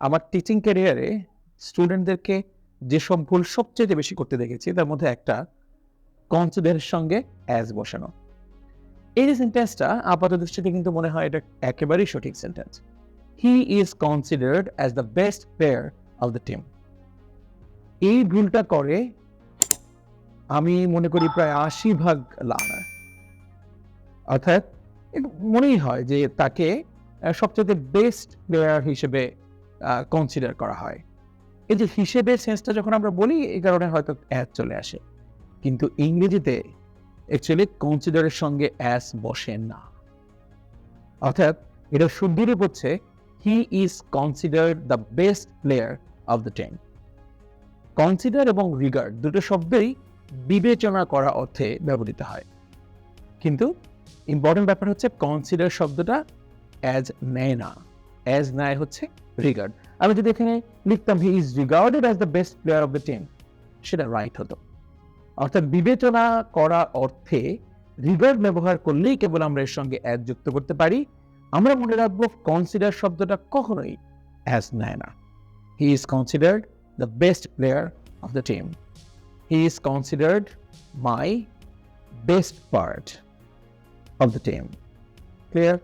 আমার টিচিং ক্যারিয়ারে স্টুডেন্টদেরকে যেসব ভুল সবচেয়ে বেশি করতে দেখেছি তার মধ্যে একটা কনসিডারের সঙ্গে অ্যাজ বসানো। এই যে সেন্টেন্সটা আপাত দৃষ্টিতে কিন্তু মনে হয় এটা একেবারেই সঠিক sentence. He is considered as the best player of the team. এই ভুলটা করে আমি মনে করি প্রায় ৮০% লার্নার। অর্থাৎ মনেই হয় যে তাকে সবচেয়ে বেস্ট প্লেয়ার হিসেবে কনসিডার করা হয়। এই যে হিসেবে সেন্সটা যখন আমরা বলি এই কারণে হয়তো অ্যাজ চলে আসে, কিন্তু ইংরেজিতে অ্যাকচুয়ালি কনসিডারের সঙ্গে অ্যাজ বসে না। অর্থাৎ এটা শুদ্ধ রূপ হচ্ছে he is considered the best player of the team. Consider এবং রিগার্ড দুটো শব্দই বিবেচনা করা অর্থে ব্যবহৃত হয়, কিন্তু ইম্পর্টেন্ট ব্যাপার হচ্ছে কনসিডার শব্দটা অ্যাজ নেয় না, অ্যাজ নেয় হচ্ছে রিগার্ড। আমি যদি এখানে লিখতাম he is regarded as the best player of the team, সেটা রাইট হতো। অর্থাৎ বিবেচনা করা অর্থে রিগার্ড ব্যবহার করলেই কেবল আমরা এর সঙ্গে অ্যাজ যুক্ত করতে পারি। আমরা মনে রাখবো কনসিডার শব্দটা কখনোই অ্যাজ নেয় না। He is considered the best player of the team. He is considered my best part of the team. Clear?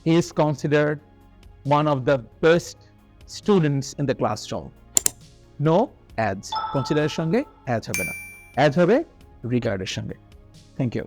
He is considered one of the best students in the classroom. No ads. Consider এর সঙ্গে ads হবে না, ads হবে regard এর সঙ্গে। Thank you.